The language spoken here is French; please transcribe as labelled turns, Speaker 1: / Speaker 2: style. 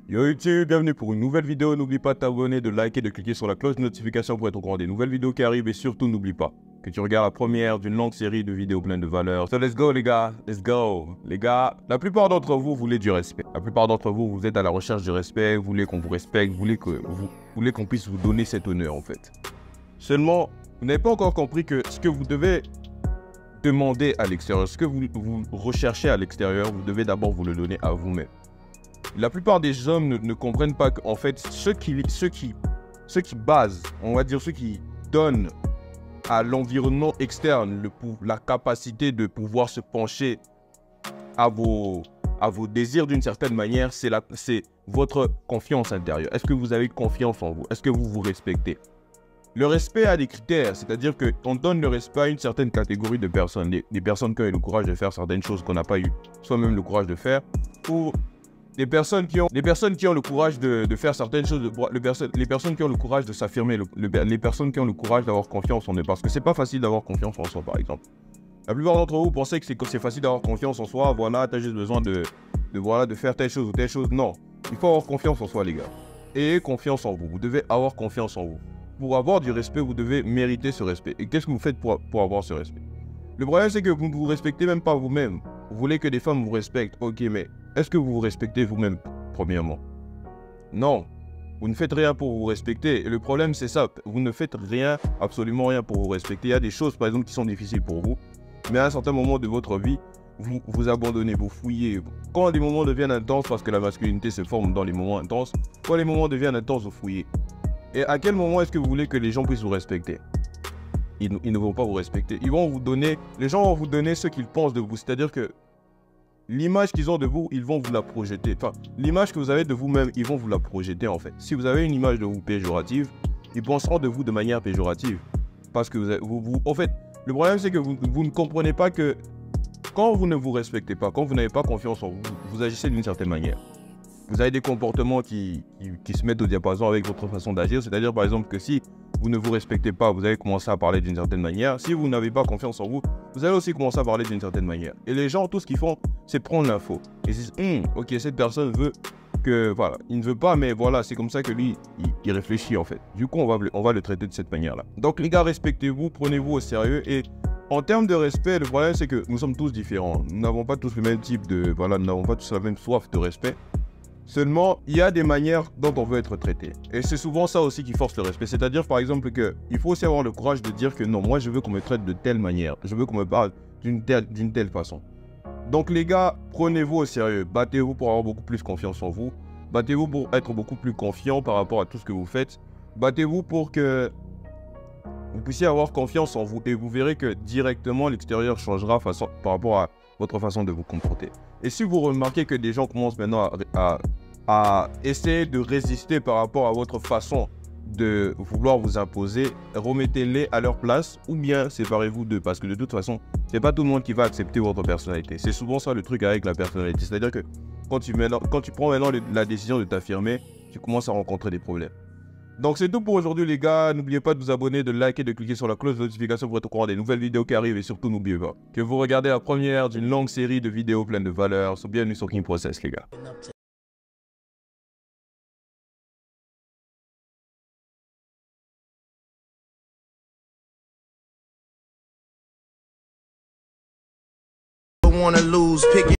Speaker 1: Yo YouTube, bienvenue pour une nouvelle vidéo. N'oublie pas de t'abonner, de liker, de cliquer sur la cloche de notification pour être au courant des nouvelles vidéos qui arrivent. Et surtout, n'oublie pas que tu regardes la première d'une longue série de vidéos pleines de valeur. So let's go les gars, let's go. Les gars, la plupart d'entre vous voulez du respect. La plupart d'entre vous, vous êtes à la recherche du respect, vous voulez qu'on vous respecte, vous voulez qu'on puisse vous donner cet honneur en fait. Seulement, vous n'avez pas encore compris que ce que vous devez demander à l'extérieur, ce que vous recherchez à l'extérieur, vous devez d'abord vous le donner à vous-même. La plupart des hommes ne comprennent pas qu'en fait, ceux qui basent, on va dire ceux qui donnent à l'environnement externe la capacité de pouvoir se pencher à vos désirs d'une certaine manière, c'est votre confiance intérieure. Est-ce que vous avez confiance en vous? Est-ce que vous vous respectez? Le respect a des critères, c'est-à-dire qu'on donne le respect à une certaine catégorie de personnes, des personnes qui ont eu le courage de faire certaines choses qu'on n'a pas eu soi-même le courage de faire, ou les personnes qui ont le courage de faire certaines choses, les personnes qui ont le courage de s'affirmer, les personnes qui ont le courage d'avoir confiance en eux. Parce que c'est pas facile d'avoir confiance en soi, par exemple. La plupart d'entre vous pensez que c'est facile d'avoir confiance en soi. Voilà, t'as juste besoin de faire telle chose ou telle chose. Non, il faut avoir confiance en soi, les gars. Ayez confiance en vous. Vous devez avoir confiance en vous. Pour avoir du respect, vous devez mériter ce respect. Et qu'est-ce que vous faites pour avoir ce respect? Le problème, c'est que vous ne vous respectez même pas vous-même. Vous voulez que des femmes vous respectent. Ok, mais est-ce que vous vous respectez vous-même, premièrement? Non. Vous ne faites rien pour vous respecter. Et le problème, c'est ça. Vous ne faites rien, absolument rien pour vous respecter. Il y a des choses, par exemple, qui sont difficiles pour vous. Mais à un certain moment de votre vie, vous abandonnez, vous fouillez. Quand les moments deviennent intenses, parce que la masculinité se forme dans les moments intenses, quand les moments deviennent intenses, vous fouillez. Et à quel moment est-ce que vous voulez que les gens puissent vous respecter? Ils ne vont pas vous respecter. Les gens vont vous donner ce qu'ils pensent de vous. C'est-à-dire que l'image qu'ils ont de vous, ils vont vous la projeter. Enfin, l'image que vous avez de vous-même, ils vont vous la projeter en fait. Si vous avez une image de vous péjorative, ils penseront de vous de manière péjorative. Parce que en fait, le problème c'est que vous ne comprenez pas que quand vous ne vous respectez pas, quand vous n'avez pas confiance en vous, vous agissez d'une certaine manière. Vous avez des comportements qui se mettent au diapason avec votre façon d'agir. C'est-à-dire par exemple que si vous ne vous respectez pas, vous allez commencer à parler d'une certaine manière. Si vous n'avez pas confiance en vous, vous allez aussi commencer à parler d'une certaine manière. Et les gens, tout ce qu'ils font, c'est prendre l'info. Et ils disent, ok, cette personne veut que, voilà, il ne veut pas, mais voilà, c'est comme ça que lui, il réfléchit en fait. Du coup, on va le traiter de cette manière-là. Donc les gars, respectez-vous, prenez-vous au sérieux. Et en termes de respect, le problème, c'est que nous sommes tous différents. Nous n'avons pas tous le même type de, voilà, nous n'avons pas tous la même soif de respect. Seulement, il y a des manières dont on veut être traité. Et c'est souvent ça aussi qui force le respect. C'est-à-dire, par exemple, qu'il faut aussi avoir le courage de dire que non, moi, je veux qu'on me traite de telle manière. Je veux qu'on me parle d'une telle façon. Donc, les gars, prenez-vous au sérieux. Battez-vous pour avoir beaucoup plus confiance en vous. Battez-vous pour être beaucoup plus confiant par rapport à tout ce que vous faites. Battez-vous pour que vous puissiez avoir confiance en vous. Et vous verrez que directement, l'extérieur changera par rapport à votre façon de vous comporter. Et si vous remarquez que des gens commencent maintenant à essayer de résister par rapport à votre façon de vouloir vous imposer, remettez-les à leur place ou bien séparez-vous d'eux. Parce que de toute façon, c'est pas tout le monde qui va accepter votre personnalité. C'est souvent ça le truc avec la personnalité. C'est-à-dire que quand tu prends maintenant la décision de t'affirmer, tu commences à rencontrer des problèmes. Donc c'est tout pour aujourd'hui les gars, n'oubliez pas de vous abonner, de liker, de cliquer sur la cloche de notification pour être au courant des nouvelles vidéos qui arrivent et surtout n'oubliez pas que vous regardez la première d'une longue série de vidéos pleines de valeur. Bienvenue sur King Process les gars.
Speaker 2: Wanna lose, pick